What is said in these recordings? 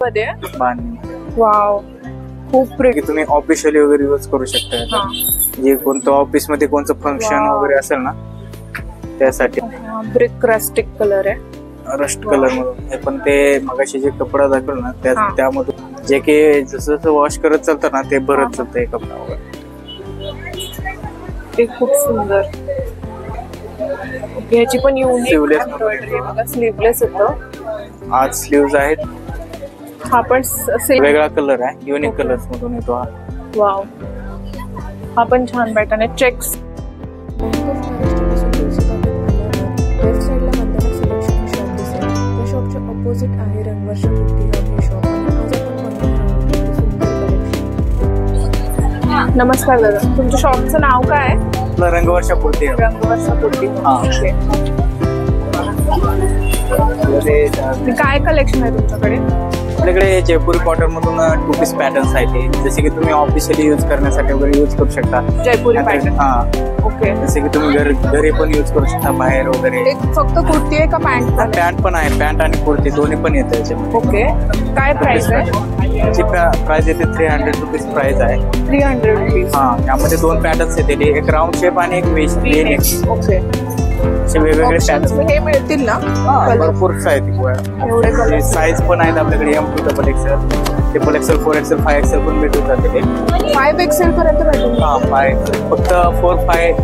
मध्ये बांधणी वाव खूप प्रिटी. तुम्ही ऑफिशियली वगैरे यूज करू शकता. जे कोणतं ऑफिस मध्ये कोणतं फंक्शन वगैरे असेल ना त्यासाठी. ब्रिक रस्टिक कलर आहे, रस्ट कलर मधून. हे पण ते मगाशी जे कपडा दाखवला ना त्यामधून जे की जसं जसं वॉश करत चालतं ना ते भरत चालतं कपडा वगैरे. ते खूप सुंदर. ह्याची पण युनिक एम्ब्रॉयडरी बघा, स्लीवलेस होतं. आज स्लीव्ज आहेत. हा पण वेगळा कलर आहे, युनिक कलर्स मधून येतो हा. वाव, हा पण छान पॅटर्न आहे. चेक्स ऑपोजिट आहे रंगवर्ष कुर्ती हब हे शॉप. नमस्कार दादा, तुमच्या शॉपचं नाव काय आहे? रंगवर्ष कुर्ती. रंगवर्ष कुर्ती. काय कलेक्शन आहे तुमच्याकडे? आपल्याकडे जयपुरी कॉटन मधून 2 पीस पॅटर्न्स आहेत, जसे की तुम्ही ऑफिशियली यूज करण्यासाठी वगैरे यूज करू शकता. जयपुरी पॅटर्न. ओके. जसे की तुम्ही घरी पण यूज करू शकता, बाहेर वगैरे. फक्त कुर्ती आहे का पॅन्ट? पॅन्ट पण आहे, पॅन्ट आणि कुर्ती दोन्ही पण येते याच्यामध्ये. ओके. काय प्राइस आहे? याची प्राइस येते 300 रुपीज प्राइस आहे. 300 रुपीज. यामध्ये 2 पॅटर्न्स येते, एक राऊंड शेप आणि एक वेस्ट प्लेन. ओके. वेगवेगळे पॅटर्न्स हे मिळतील ना? भरपूर साईज पण आहेत आपल्याकडे. M2 double XL, triple XL, 4XL, 5XL पण भेटून जाते. 5XL पर्यंत भेटून. 5XL फक्त 4, 5,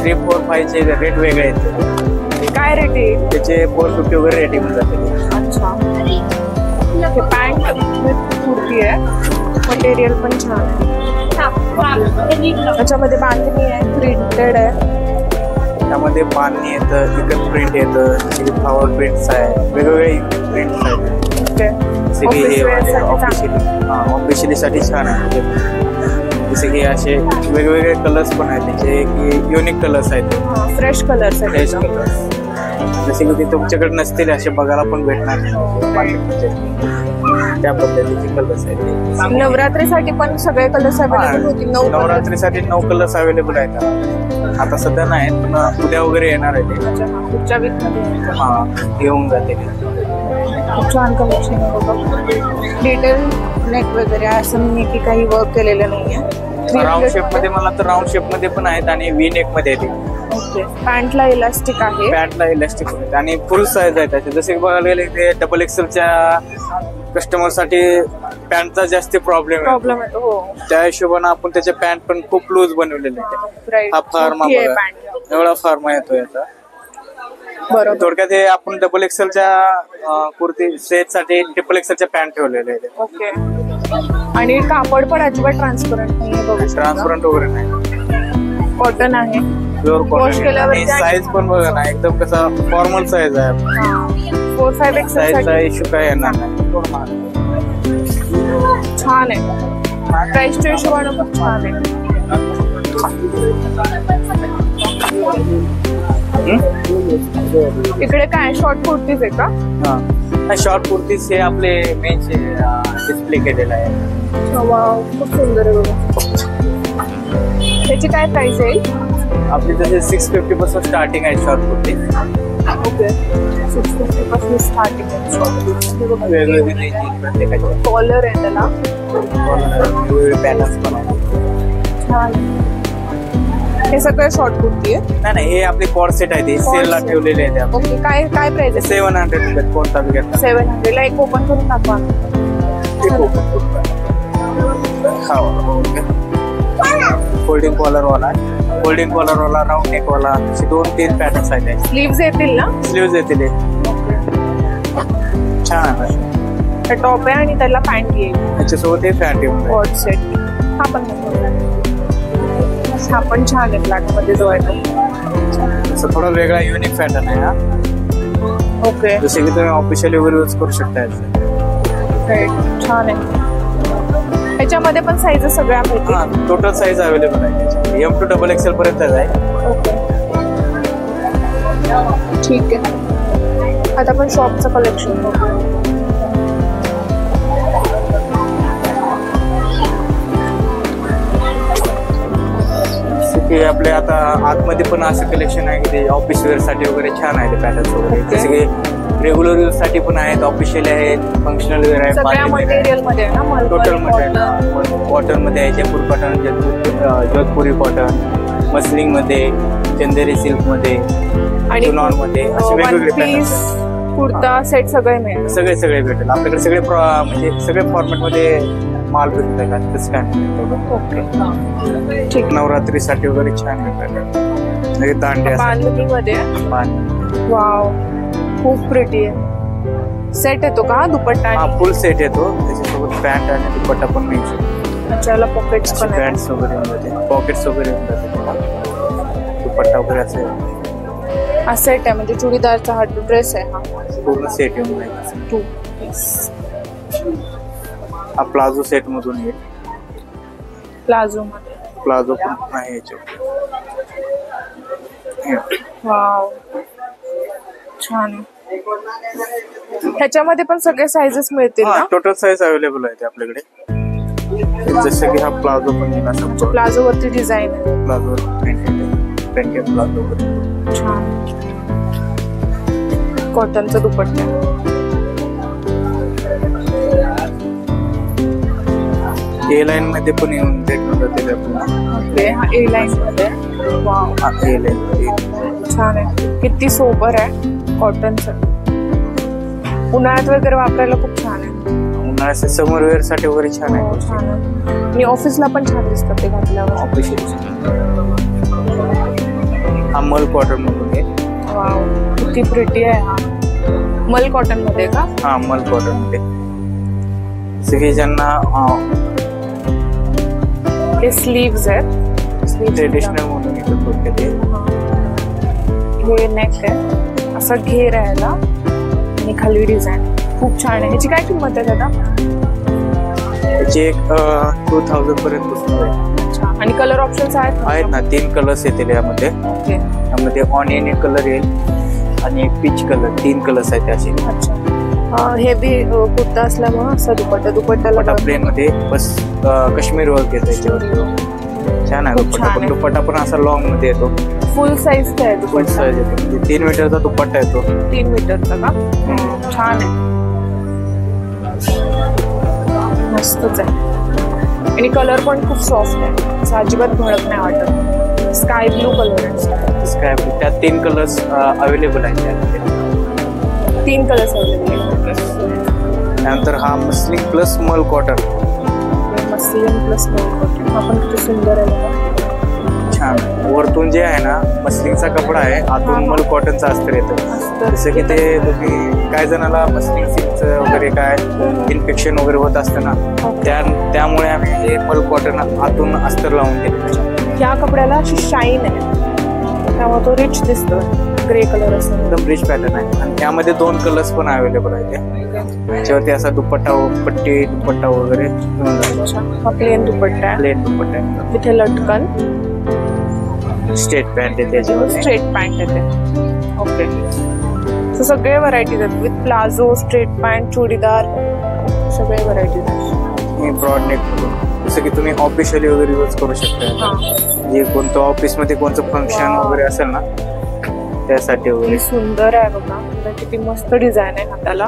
3, 4, 5 चे रेट वेगळे आहेत. काय रेट आहे त्याचे? 450 वगैरे रेट येऊन जाते. अच्छा. पॅन्ट कुर्ती आहे, मटेरियल पण छान आहे. त्याच्यामध्ये बांधणी आहे, प्रिंटेड आहे. त्यामध्ये बांधणी येतं, इकडे प्रिंट येतं, फ्लॉवर प्रिंट्स आहे, वेगवेगळे प्रिंट्स आहेत. जसे की हे ऑफिशियली साठी छान आहे. जसे की असे वेगवेगळे कलर्स पण आहेत, त्याचे की युनिक कलर्स आहेत, फ्रेश कलर्स आहेत. फ्रेश कलर्स जसे की ते तुमच्याकडे नसतील असे बघायला पण भेटणार त्या पद्धतीचे कलर्स आहेत. नवरात्रीसाठी पण सगळे कलर्स अवेलेबल होतील. नवरात्रीसाठी 9 कलर्स अवेलेबल आहेत. आता सध्या नाही, पण उद्या वगैरे येणार आहे ते. पुढच्या वीक मध्ये येऊन जाते. खूप छान कलेक्शन आहे. डिटेल नेक वगैरे असं नाही की काही वर्क केलेलं नाहीये. राऊंड शेप मध्ये मला तर राऊंड शेप मध्ये पण आहेत आणि वी नेक मध्ये येते. ओके. पॅन्टला इलास्टिक आहे. पॅन्टला इलास्टिक आहे आणि फुल साईज आहे त्याचे. जसे बघायला गेले ते डबल एक्सेलच्या कस्टमर साठी पॅन्टचा जास्त प्रॉब्लेम येतो. हो. त्या हिशोबाने आपण त्याचे पॅन्ट पण खूप लूज बनवलेले आहेत. हा फार्मा एवढा फार्मा येतो याचा. बरोबर. थोडक्यात हे आपण डबल एक्सेलच्या कुर्ती सेट साठी ट्रिपल एक्सेलच्या पॅन्ट ठेवलेले आहेत. ओके. आणि कापड पण अजिबात ट्रान्सपरंट नाही. ट्रान्सपरंट वगैरे नाही, कॉटन आहे. Pure cotton. साईज पण बघा ना, एकदम कसा फॉर्मल साईज आहे. 4-5 साईजचा इश्यू काय येणार नाही. छान आहे. प्राइसच्या हिशोबाने खूप छान आहे. इकडे काय शॉर्ट कुर्तीज आहे का? शॉर्ट कुर्तीज हे आपले मेन डिस्प्ले केलेला आहे. खूप सुंदर आहे बघा. त्याची काय प्राइस आहे? आपली जसे 650 पासून स्टार्टिंग आहे शॉर्ट कुर्ती. ओके. 650 पासून स्टार्टिंग आहे. वेगवेगळे कॉलर आहे त्याला, वेगवेगळे पॅटर्न्स पण आहेत. छान. हे सगळं शॉर्ट कुर्ती आहे? नाही, हे आपले कॉर्ड सेट आहे, ते सेलला ठेवलेले आहेत. ओके. काय प्राइस आहे? 700 रुपये. कोणता बी घेतला 700 ला. एक ओपन करून दाखवा. फोल्डिंग कॉलर वाला, राऊंड नेक वाला, असे 2-3 पॅटर्न्स आहेत. स्लीव्ज येतील ना? स्लीव्ज येतील. छान आहे. टॉप आहे आणि त्याला पॅन्ट येईल. त्याच्यासोबत हे पॅन्ट येईल. Cord set. हा पण छान आहे. ब्लॅक मध्ये जो आहे तो थोडा वेगळा युनिक पॅटर्न आहे हा. ओके. जसे की तुम्ही ऑफिशियली वगैरे यूज करू शकता. छान आहे. याच्यामध्ये पण साईज सगळ्या आहेत. टोटल साईज अवेलेबल आहे. M2 डबल XL पर्यंत आहे. ओके. ठीक आहे. आता आपण शॉपचं कलेक्शन बघू. आपल्या आता आतमध्ये पण असं कलेक्शन आहे की ते ऑफिस वेअर साठी वगैरे छान आहे. ते पॅटर्न्स वगैरे जसे की रेग्युलर यूज साठी पण आहेत, ऑफिशियल आहेत, फंक्शनल वेअर आहे, सगळ्या मटेरियल मध्ये आहे ना, टोटल मटेरियल कॉटन मध्ये आहे, जयपूर कॉटन, जोधपुरी कॉटन, मसलिंग मध्ये, चंदेरी सिल्क मध्ये आणि नॉन मध्ये असे वेगवेगळे पीस कुर्ता सेट सगळे मिळेल. सगळे भेटेल आपल्याकडे. सगळे म्हणजे सगळे फॉर्मॅट मध्ये माल भेटतोय का तसं काय नाही. ओके ठीक. नवरात्रीसाठी वगैरे छान आहे. दांड्या बांधणी मध्ये वाव खूप प्रिटी आहे. सेट येतो का दुपट्टा? हा फुल सेट येतो, त्याच्यासोबत पॅन्ट आणि दुपट्टा पण मिळू शकतो. अच्छा याला पॉकेट्स पण आहेत. पॅन्ट्स वगैरे मध्ये पॉकेट्स वगैरे दुपट्टा वगैरे असेल. हा सेट आहे म्हणजे चुडीदारचा हा ड्रेस आहे. हा पूर्ण सेट येऊन जाईल. टू हा प्लाझो सेट मधून येईल. प्लाझो मध्ये प्लाझो पण आहे याच्यावर. वाव छान. ह्याच्यामध्ये पण सगळे साइजेस मिळतील ना? टोटल साईज अवेलेबल आहे आपल्याकडे. जसं की हा प्लाझो पण येईल असं. प्लाझो वरती डिझाईन आहे. प्लाझो प्रिंटेड प्लाझो वगैरे छान. कॉटनचा दुपट्टा. ए लाईन मध्ये पण येऊन भेटून ओके हा ए लाईन मध्ये. वाव ए लाईन मध्ये छान आहे. किती सोबर आहे कॉटनचं. उन्हाळ्यात वगैरे वापरायला खूप छान आहे. उन्हाळ्याचे समर वेअर साठी वगैरे छान आहे. छान आहे आणि ऑफिसला पण छान दिसतात ते घातल्यावर. हा मल कॉटन मधून आहे. वाव किती प्रिटी आहे. हा मल कॉटन मध्ये का? हा मल कॉटन मध्ये. सगळे ज्यांना हे स्लीव्स आहेत. ट्रेडिशनल म्हणून येतो थोडक्यात. हे नेक आहे, असा घेर आहे याला आणि खाली डिझाईन खूप छान आहे. ह्याची काय किंमत आहे दादा? त्याची एक 2000 पर्यंत बसतो. अच्छा आणि कलर ऑप्शन्स आहेत ना? 3 कलर्स येतील यामध्ये. ओके यामध्ये ऑनियन एक कलर येईल आणि एक पीच कलर. 3 कलर्स आहेत असे. अच्छा हेवी कुर्ता असल्यामुळे असा दुपट्ट्याला प्लेन मध्ये बस काश्मीर वर्क येतो याच्यावर. छान आहे दुपट्टा पण. दुपट्टा पण असा लॉंग मध्ये येतो. फुल साईजचा आहे दुपट्टा. साईज येतो. 3 मीटरचा दुपट्टा येतो. 3 मीटरचा का? छान आहे. मस्तच आहे आणि कलर पण खूप सॉफ्ट आहे. असं अजिबात भडक नाही वाटत. स्काय ब्लू कलर आहे. Sky blue. त्यात 3 कलर्स अवेलेबल आहेत त्यामध्ये. 3 कलर्स अवेलेबल आहेत. त्यानंतर हा मस्लिंग प्लस मल कॉटन. मस्लिन प्लस मल कॉटन. हा पण किती सुंदर आहे बघा. छान. वरतून जे आहे ना मस्लिंगचा कपडा आहे, आतून मल कॉटनचा अस्तर येतं. जसं की ते तुम्ही काय जणाला मस्लिंग सिल्कचं वगैरे काय इन्फेक्शन वगैरे होत असतं ना, त्यामुळे आम्ही हे मल कॉटन आतून अस्तर लावून दिले. या कपड्याला अशी शाईन आहे त्यामुळे तो रिच दिसतो. ग्रे कलर असतो. एकदम रिच पॅटर्न आहे आणि त्यामध्ये 2 कलर्स पण अवेलेबल आहेत. त्याच्यावरती असा दुपट्टा पट्टी दुपट्टा वगैरे हा प्लेन दुपट्टा आहे. प्लेन दुपट्टा आहे. इथे लटकन स्ट्रेट पॅन्ट आहे त्याच्यावर. स्ट्रेट पॅन्ट येते. ओके सो सगळे व्हरायटीज आहेत with palazzo, straight pant, churidar सगळे व्हरायटीज आहेत. हे ब्रॉड नेक मधून जसं की तुम्ही ऑफिशियली वगैरे यूज करू शकता. जे कोणतं ऑफिस मध्ये कोणतं फंक्शन वगैरे असेल ना त्यासाठी वगैरे. सुंदर आहे बघा. किती मस्त डिझाईन आहे हाताला.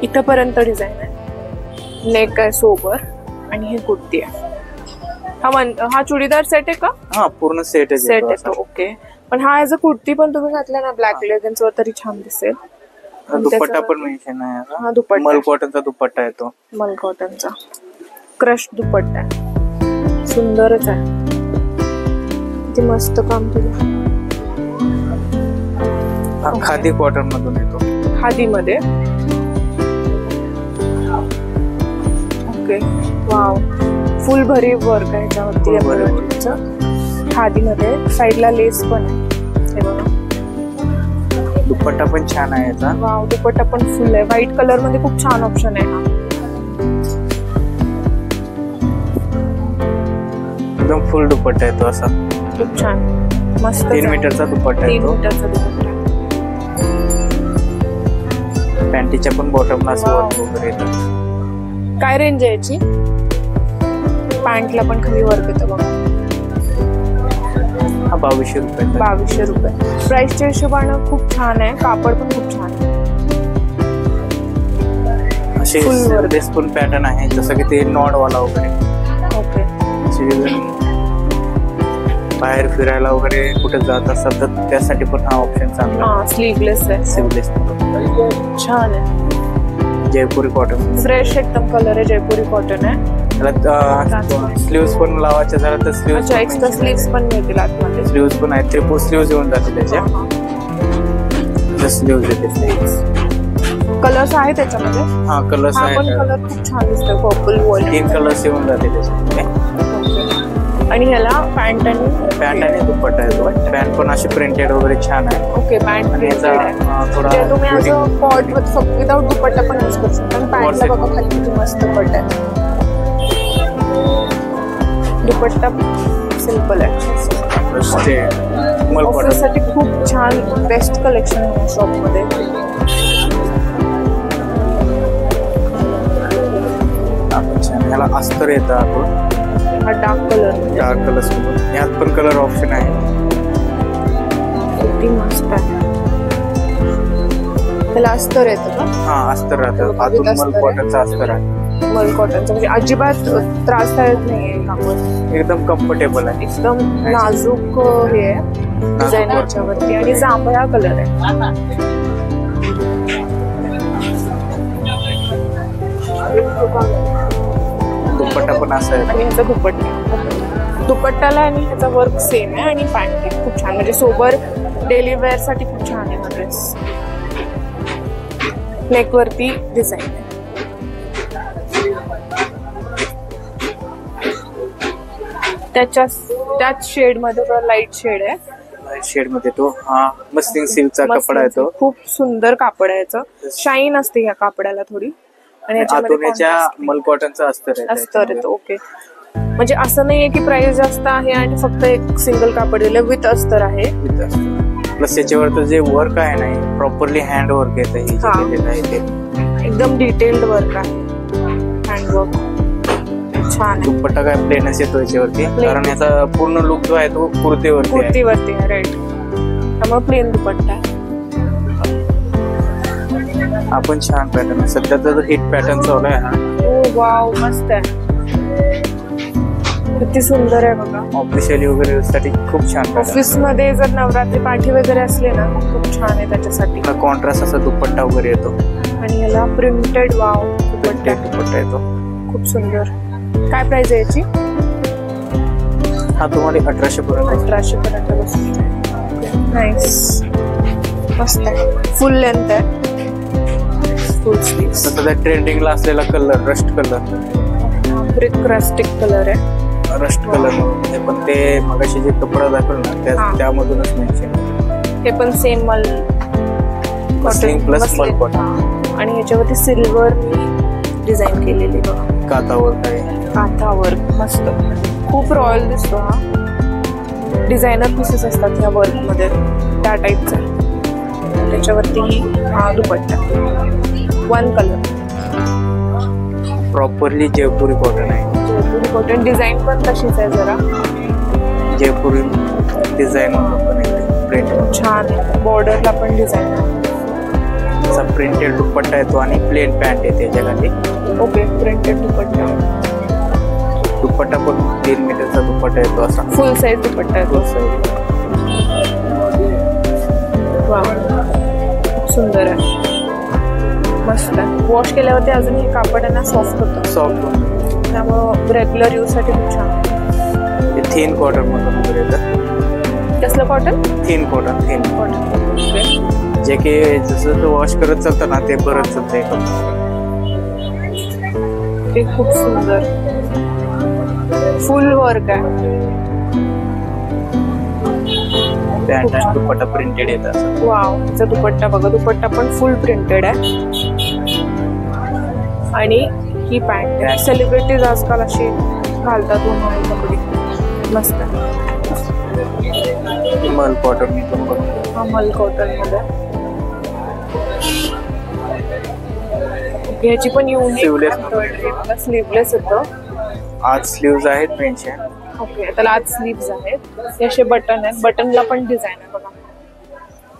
इथपर्यंत डिझाईन आहे. नेक आहे सोबर आणि ही कुर्ती आहे. हा चुडीदार सेट आहे का? हा पूर्ण सेट येतो. ओके पण हा ऍज अ कुर्ती पण तुम्ही घातला ना ब्लॅक लेगिन्स वर तरी छान दिसेल. दुपट्टा पण मेन्शन आहे. हा दुपट्टा मल कॉटनचा दुपट्टा येतो. मल कॉटनचा क्रश दुपट्टा आहे. सुंदरच आहे. किती मस्त काम केलं. खादी कॉटन मधून येतो. खादी मध्ये. ओके वाव फुल भरी वर्क आहे याच्यावरती. खादी मध्ये साईडला लेस पण आहे. हे बघा दुपट्टा पण छान आहे याचा. वाव दुपट्टा पण फुल आहे. व्हाईट कलर मध्ये खूप छान ऑप्शन आहे. हा एकदम फुल दुपट्टा येतो असा. खूप छान मस्त. 3 मीटरचा दुपट्टा येतो. 3 मीटरचा दुपट्टा. पॅन्टीच्या पण बॉटमला असं वर्क वगैरे येतं. काय रेंज आहे याची? पॅन्टला पण खाली वर्क येतं बघा. हा 2200 रुपये. 2200 रुपये. प्राइसच्या हिशोबानं खूप छान आहे. कापड पण खूप छान आहे. असे स्लीवलेस पण पॅटर्न आहे, जसं की ते नॉड वाला वगैरे. ओके. बाहेर फिरायला वगैरे कुठे जात असतात तर त्यासाठी पण हा ऑप्शन चांगला. स्लीवलेस आहे. स्लीवलेस छान आहे. जयपुरी कॉटन, फ्रेश एकदम कलर आहे. जयपुरी कॉटन आहे. स्लीव्स पण लावायचे झालं तर स्लीव्स एक्स्ट्रा स्लीव्स पण मिळतील आतमध्ये. स्लीव्स पण आहेत, ट्रिपल स्लीव्स येऊन जातील त्याच्या. स्लीव्स येते. कलर्स आहे त्याच्यामध्ये. हा कलर्स आहे. पण कलर खूप छान दिसतोय. पर्पल वॉल 3 कलर्स येऊन जाते त्याच्यामध्ये. आणि ह्याला पॅन्ट आणि दुपट्टा येतो. पॅन्ट पण अशी प्रिंटेड वगैरे छान आहे. ओके. पॅन्ट प्रिंटेड आहे. थोडा तुम्ही असं कॉट विदाउट दुपट्टा पण यूज करू शकता. पॅन्टला बघा खाली किती मस्त पट आहे. दुपट्टा सिंपल आहे. ऑफिससाठी खूप छान बेस्ट कलेक्शन आहे शॉप मध्ये. ह्याला अस्तर येतं आपण. हा डार्क कलर सोबत यात पण कलर ऑप्शन आहे. किती मस्त आहे. त्याला अस्तर येतं का? हा अस्तर राहतं. आतून मल कॉटनचा अस्तर आहे. मल कॉटनचं म्हणजे अजिबात त्रासदायक नाहीये कापड. एकदम कम्फर्टेबल आहे. एकदम नाजूक हे आहे डिझाईन याच्यावरती. आणि जांभळा कलर आहे. दुपट्टा पण असा आहे. आणि ह्याचा दुपट्टाला आणि ह्याचा वर्क सेम आहे. आणि पॅन्ट खूप छान, म्हणजे सोबर डेली वेअर साठी खूप छान आहे हा ड्रेस. नेक वरती डिझाईन आहे. त्याच शेड मध्ये लाईट शेड आहे. लाईट शेड मध्ये तो हा मस्लिन सिल्कचा कपडा आहे. तो खूप सुंदर कापड आहे. याचं शाईन असते ह्या कापडाला थोडी. आणि याच्या मल कॉटनचा अस्तर येतो. ओके. म्हणजे असं नाहीये की प्राइस जास्त आहे आणि फक्त एक सिंगल कापड दिलं. विथ अस्तर आहे. प्लस त्याच्यावर जे वर्क आहे ना प्रॉपरली हँड वर्क येत आहे. एकदम डिटेल्ड वर्क आहे. हँडवर्क छान. दुपट्टा काय प्लेनच येतो याच्यावरती, कारण याचा पूर्ण लुक जो आहे तो कुर्तीवरती आहे. राईट. त्यामुळे प्लेन दुपट्टा आहे. हा पण छान पॅटर्न आहे. सध्या तर हिट पॅटर्न चालू आहे हा. वाव मस्त आहे. किती सुंदर आहे बघा. ऑफिशियली वगैरे साठी खूप छान. ऑफिस मध्ये जर नवरात्री पाठी वगैरे असले ना खूप छान आहे त्याच्यासाठी. कॉन्ट्रास्ट असा दुपट्टा वगैरे येतो. आणि याला प्रिंटेड वाव दुपट्टा येतो. खूप सुंदर. काय प्राइस आहे याची? हा तुम्हाला 1800 पर्यंत बसतो. नाईस. मस्त आहे. फुल लेंथ आहे. फुल स्लीव्स. सध्या ट्रेंडिंगला असलेला colour rust colour. Brick rustic colour आहे. रस्ट कलर पण ते मगाशी जे कपडा दाखवलं ना त्यामधूनच मेन्शन. हे पण सेम मल कॉटन प्लस मल कॉटन. आणि ह्याच्यावरती सिल्वर डिझाईन केलेली बघा. काथा वर्क आहे. काथा वर्क मस्त. खूप रॉयल दिसतो हा. डिझायनर पीसेस असतात ह्या वर्क मध्ये त्या टाईपचा. त्याच्यावरती हा दुपट्टा 1 कलर. प्रॉपरली जयपुरी कॉटन आहे. जयपुरी कॉटन. डिझाईन पण तशीच आहे जरा. जयपुरी डिझाईन पण प्रिंट छान आहे. बॉर्डरला पण डिझाईन आहे. असा प्रिंटेड दुपट्टा येतो आणि प्लेन पॅन्ट येते त्याच्याखाली. ओके. प्रिंटेड दुपट्टा. दुपट्टा पण 3 मीटरचा दुपट्टा येतो. असा फुल साईज दुपट्टा येतो. वाव खूप सुंदर आहे. मस्त आहे. वॉश केल्यावरती अजून हे कापड आहे ना सॉफ्ट होतं. त्यामुळं रेग्युलर यूज साठी खूप छान आहे. थिन कॉटन मधून वगैरे येतं. कसलं कॉटन? Thin cotton. जे की जसं वॉश करत चालतं ना ते भरत चालतंय. ते खूप सुंदर फुल वर्क आहे. पॅन्ट आणि दुपट्टा प्रिंटेड येतात. वाव. त्याचा दुपट्टा बघा. दुपट्टा पण फुल प्रिंटेड आहे. आणि ही पॅन्ट आहे. सेलिब्रिटीज आजकाल अशी घालतात उन्हाळी कपडे. मस्त आहे. मल कॉटन. हा मल कॉटन मध्ये. ह्याची पण स्लीवलेस येतं. आज स्लीव्ज आहेत मेन्शन. ओके. त्याला आज स्लीव्ज आहेत. असे बटन आहेत. बटनला पण डिझाईन आहे बघा.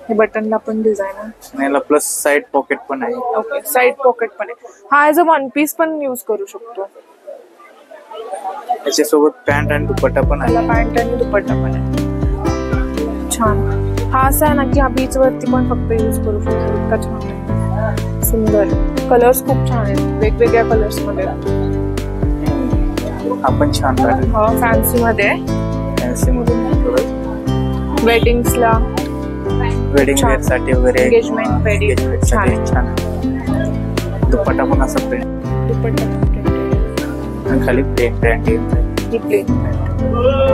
हे बटनला पण डिझाईन आहे. आणि याला प्लस साइड पॉकेट पण आहे. ओके, साइड पॉकेट पण आहे. हा ऍज अ वन पीस पण यूज करू शकतो. त्याच्यासोबत पॅन्ट आणि दुपट्टा पण आहे. त्याला पॅन्ट आणि दुपट्टा पण आहे. छान. हा असा आहे ना की हा बीच वरती पण फक्त यूज करू शकतो. इतका छान आहे, सुंदर. कलर्स खूप छान आहेत, वेगवेगळ्या कलर्स मध्ये. हा पण छान पॅटर्न. हा फॅन्सी मध्ये आहे. फॅन्सी मधून वेडिंग्सला, वेडिंग वेअर साठी वगैरे, एंगेजमेंट वेडिंग छान आहे. छान. दुपट्टा पण असा प्रिंट, दुपट्टा आणि खाली प्लेन पॅन्ट.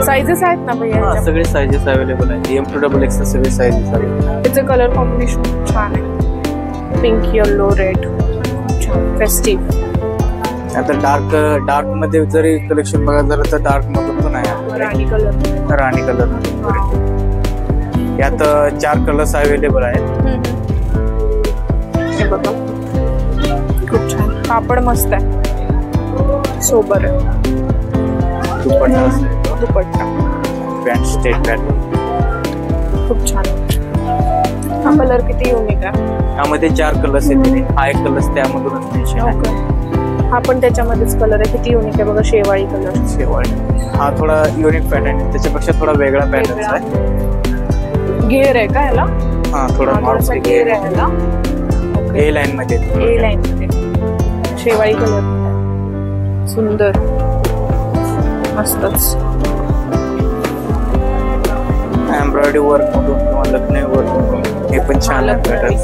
साइजेस आहेत ना भैया? सगळे साइजेस अवेलेबल आहेत. M to XXL सगळे साइजेस आहेत. त्याचं कलर कॉम्बिनेशन छान आहे. पिंक, येलो, रेड, छान फेस्टिव्ह. आता डार्क मध्ये जरी कलेक्शन बघा जर तर डार्क मधून पण आहे. राणी कलर, राणी कलर मध्ये यात 4 कलर्स अवेलेबल आहेत. हे बघा खूप छान. कापड मस्त आहे, सोबर आहे. दुपट्टा पॅन्ट स्ट्रेट पॅन्ट खूप छान. हा कलर किती युनिक आहे. यामध्ये 4 कलर्स येते. हा एक कलर्स त्यामधूनच मेन्शन आहे. हा पण त्याच्यामध्येच कलर आहे. किती युनिक आहे बघा, शेवाळी कलर. शेवाळी. हा थोडा युनिक पॅटर्न आहे, त्याच्यापेक्षा थोडा वेगळा पॅटर्न आहे. घेर आहे का याला? हा थोडा थोडासा घेर आहे याला. ए लाईन मध्ये, ए लाईन मध्ये शेवाळी कलर, सुंदर मस्तच. एम्ब्रॉयडरी वर्क मधून किंवा लखनऊ वर्क मधून हे पण छान आहे पॅटर्न.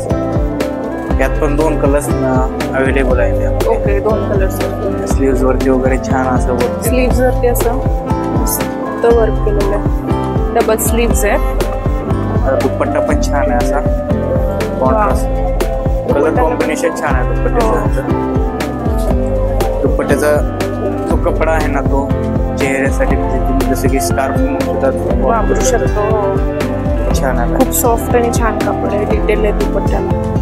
यात पण 2 कलर्स अवेलेबल आहेत. Okay, 2 colours. स्लीव्स वरती वगैरे छान असं वर्क. स्लीव्स वरती असं मस्त वर्क केलेलं आहे. डबल स्लीव्स आहे. दुपट्टा पण छान आहे असा कॉन्ट्रास्ट. कलर कॉम्बिनेशन छान आहे दुपट्ट्याचं. दुपट्ट्याचा जो कपडा आहे ना तो चेहऱ्यासाठी म्हणजे तुम्ही जसं की स्कार्फ सुद्धा वापरू शकतो. छान आहे. खूप सॉफ्ट आणि छान कपडा आहे. डिटेल आहे दुपट्ट्याला.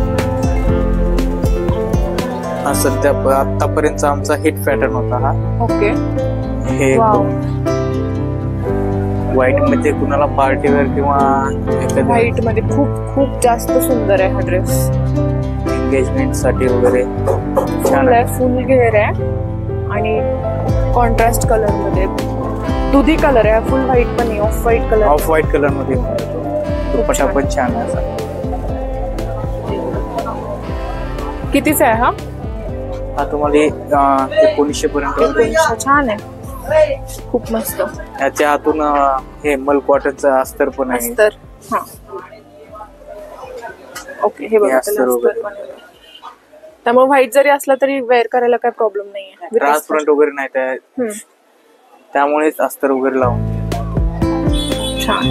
हा सध्या आतापर्यंत आमचा हिट पॅटर्न होता हा. ओके. हे व्हाईट मध्ये कुणाला पार्टी वेअर किंवा व्हाईट मध्ये खूप जास्त सुंदर आहे हा ड्रेस. एंगेजमेंट साठी वगैरे छान आहे. फुल घेर आहे आणि कॉन्ट्रास्ट कलर मध्ये दुधी कलर आहे. फुल व्हाईट पण आहे, off white colour. Off white colour मध्ये दुपट्टा पण छान आहे असा. कितीचा आहे हा? हा तुम्हाला 1900 पर्यंत. छान आहे, खूप मस्त. याच्या हातून हे मल कॉटनचं अस्तर पण आहे. अस्तर. हा ओके. हे बघा त्यामुळे व्हाईट जरी असला तरी वेअर करायला काही प्रॉब्लेम नाहीये. ट्रान्सपरंट वगैरे नाही त्यामुळेच अस्तर वगैरे लावून. छान.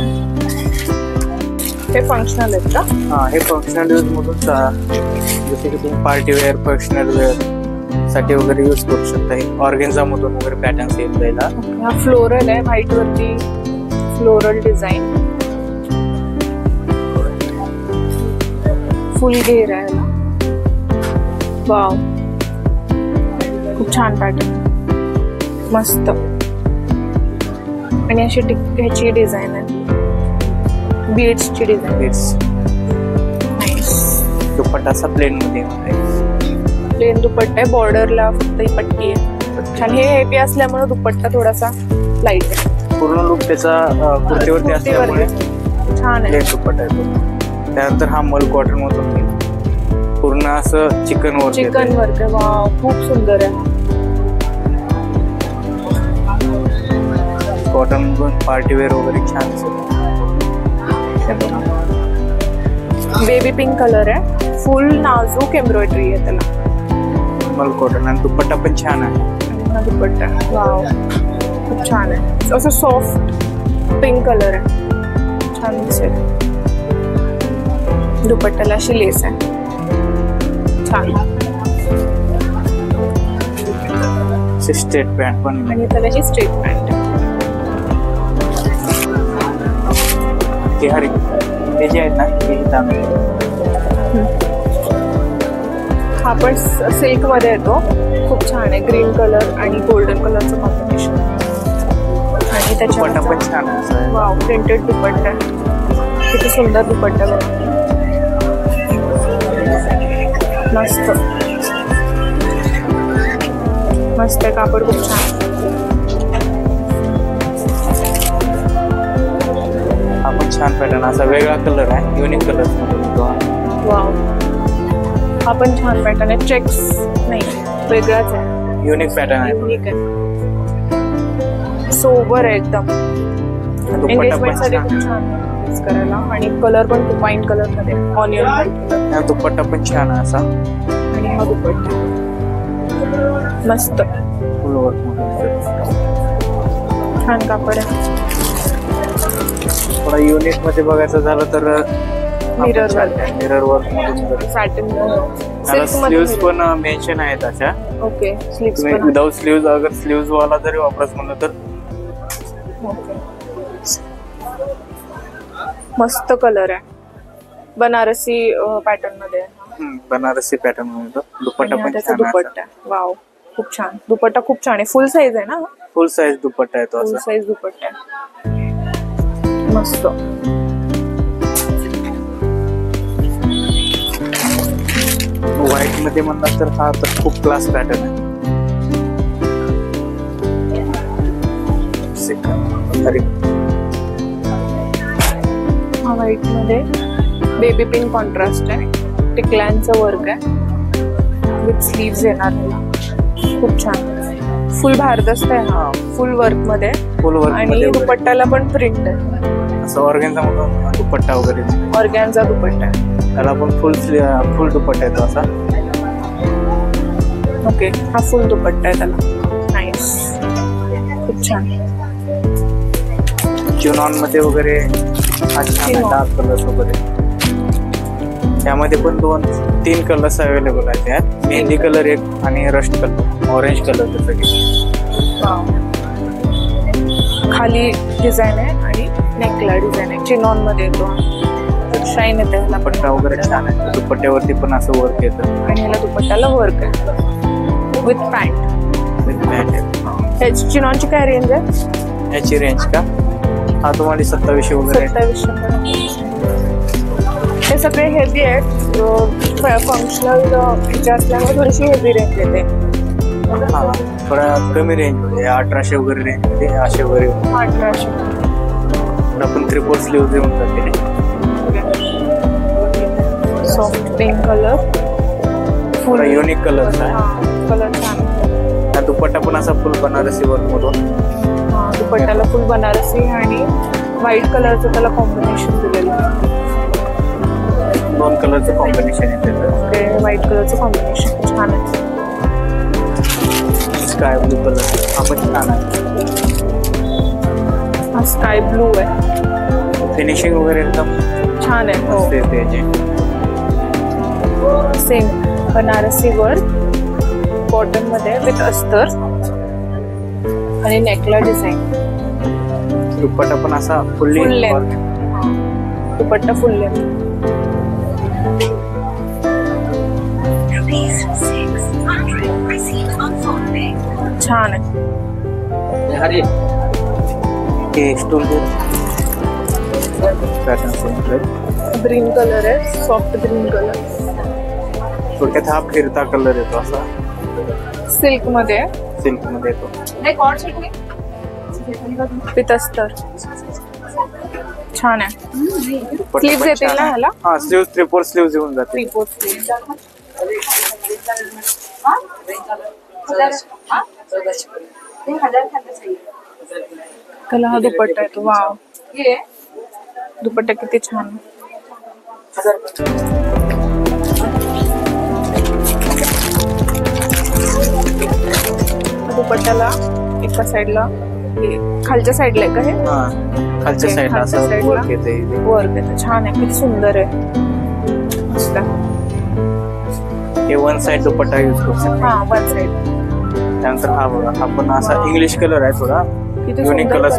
हे फंक्शनल आहेत का? हा, हे फंक्शनल यूज मधून जसे की तुम्ही पार्टी वेअर, पर्सनल वेअर साठी वगैरे यूज करू शकता. हे ऑर्गेन्झा मधून वगैरे पॅटर्न्स येत जायला. हा फ्लोरल आहे, व्हाईट वरती फ्लोरल डिझाईन. फुल घेर आहे. वाव, खूप छान पॅटर्न, मस्त. आणि अशी ह्याची डिझाईन आहे, बीड्सची डिझाईन. बीड्स. दुपट्टा असा प्लेन मध्ये प्लेन दुपट्टा आहे. बॉर्डरला फक्त ही पट्टी आहे. छान. हे हेवी असल्यामुळे दुपट्टा थोडासा लाईट आहे. पूर्ण लुक त्याचा कुर्तीवरती असल्यामुळे छान आहे. दुपट्टा आहे. त्यानंतर हा मल कॉटन मधून पूर्ण असं चिकन वर्क आहे. वाव, खूप सुंदर आहे. कॉटन मधून पार्टी वेअर वगैरे छान. बेबी पिंक कलर आहे. फुल नाजूक एम्ब्रॉयडरी आहे त्याला. मल कॉटन आणि दुपट्टा पण छान आहे. दुपट्टा वाव, खूप छान आहे. असं सॉफ्ट पिंक कलर आहे, छान दिसेल. दुपट्ट्याला अशी लेस आहे, छान. स्ट्रेट पॅन्ट पण आणि त्याला ही स्ट्रेट पॅन्ट. ते जे आहेत ना ते हा पण सिल्क मध्ये येतो. खूप छान आहे. ग्रीन कलर आणि गोल्डन कलरचं कॉम्बिनेशन. आणि त्याच्या दुपट्टा पण छान आहे. वाव, प्रिंटेड दुपट्टा. किती सुंदर दुपट्टा बघा. मस्त मस्त आहे, कापड खूप छान. हा पण छान पॅटर्न, असा वेगळा कलर आहे, युनिक कलर मध्ये. वाव, हा पण छान पॅटर्न आहे. चेक्स नाही, वेगळाच आहे, युनिक पॅटर्न आहे. युनिक आहे, सोबर आहे एकदम. दुपट्टा एंगेजमेंट पण साठी छान खूप छान यूज करायला. आणि कलर पण खूप वाईन कलर मध्ये, ऑनियन व्हाईट कलर. आहे. दुपट्टा पण छान आहे असा, आणि हा दुपट्टा मस्त फुल वर्क मध्ये. छान कापड आहे. थोडा युनिक मध्ये बघायचं झालं तर मिरर वर्क, मिरर वर्क मध्ये सॅटिन स्लीव्स पण मेन्शन आहेत अशा. ओके, स्लीव्स तुम्ही पण विदाउट स्लीव्स, अगर स्लीव्स वाला जरी वापरायचं म्हणलं तर. ओके. मस्त कलर आहे, बनारसी पॅटर्न मध्ये आहे. बनारसी पॅटर्न मध्ये. दुपट्टा पण त्याचा छान आहे. दुपट्टा वाव, खूप छान दुपट्टा, खूप छान आहे. फुल साईज आहे ना, फुल साईज दुपट्टा आहे तो फुल असा. साईज दुपट्टा आहे, मस्त. व्हाईट मध्ये म्हणलं तर हा तर खूप क्लास पॅटर्न आहे. अरे हा व्हाईट मध्ये बेबी पिंक कॉन्ट्रास्ट आहे, टिकल्यांचं वर्क आहे, विथ स्लीव्स येणार आहे. खूप छान, फुल भारदस्त आहे. हा फुल वर्क मध्ये, फुल वर्क आणि दुपट्ट्याला पण प्रिंट आहे, असं ऑर्गेन्झा मधून दुपट्टा वगैरे. ऑर्गॅन्झा दुपट्टा आहे. त्याला पण फुल दुपट्टा येतो असा. ओके, हा फुल दुपट्टा आहे त्याला. नाईस, खूप छान. चिनॉन मध्ये वगैरे हा छान आहे, डार्क कलर्स वगैरे. त्यामध्ये पण 2-3 कलर्स अवेलेबल आहेत. त्यात मेहंदी कलर एक आणि रस्ट कलर, ऑरेंज कलर. जसं की खाली डिझाईन आहे आणि नेकला डिझाईन आहे, चिनॉन मध्ये येतो. शाईन येते ह्याला, दुपट्टा वगैरे छान आहे. दुपट्ट्यावरती पण असं वर्क येतं. आणि ह्याला दुपट्ट्याला वर्क आहे विथ पॅन्ट. विथ पॅन्ट आहे. ह्याची चिनॉनची काय रेंज आहे? याची रेंज का? हा तुम्हाला 2700 वगैरे. 2700. हे सगळे हेवी आहेत, फंक्शनल ह्याचे असल्यामुळे थोडीशी हेवी रेंज येते. हा थोडा कमी रेंज मध्ये 1800 वगैरे रेंज मध्ये असे वगैरे. 1800. आपण 3/4 स्लीव्ह देऊन जाते. सॉफ्ट पिंक कलर, फुल युनिक कलर आहे. कलर छान. हा दुपट्टा पण असा फुल बनारसी वर्क मधून. दुपट्ट्याला फुल बनारसी आणि व्हाईट कलरचं त्याला कॉम्बिनेशन दिलेलं आहे. 2 कलरचं कॉम्बिनेशन येते. व्हाईट कलरचं कॉम्बिनेशन छान आहे. स्काय ब्लू कलर हा पण छान आहे. हा स्काय ब्लू आहे. फिनिशिंग वगैरे एकदम छान आहे. हो, सेम बनारसी वर्क कॉटन मध्ये विथ अस्तर आणि नेकला डिझाईन. दुपट्टा पण असा फुल लेंथ, दुपट्टा फुल लेंथ. छान आहे. ग्रीन कलर आहे, सॉफ्ट ग्रीन कलर. थोडक्यात हा फिरता कलर येतो असा. सिल्क मध्ये, सिल्क मध्ये येतो. विथ अस्तर. छान आहे. स्लीव्स येतील ना ह्याला? हा स्लीव्स 3/4 स्लीव्स येऊन जाते. 3/4 स्लीव्स. त्याला हा दुपट्टा येतो. वाव, दुपट्टा किती छान. दुपट्ट्याला एका साईडला, खालच्या साईडला आहे का हे? खालच्या साईडला असं वर्क येते. वर्क येते, छान आहे, किती सुंदर आहे. मस्त. हे 1 साइड दुपट्टा यूज करू शकतो. हा, 1 साइड. त्यानंतर हा बघा, हा पण असा इंग्लिश कलर आहे, थोडा युनिक कलर.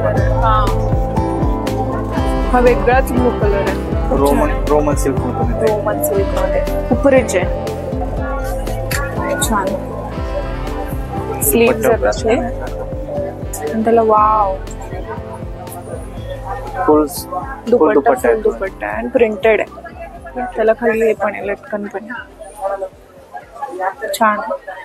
हा वेगळाच ब्लू कलर आहे. रोमन सिल्क मध्ये. रोमन सिल्क मध्ये खूप रिच आहे. छान. स्लीव्स आहेत आणि त्याला वाव फुल दुपट्टा, फुल दुपट्टा आणि प्रिंटेड आहे. त्याला खाली हे पण आहे, लटकन पण आहे. छान आहे.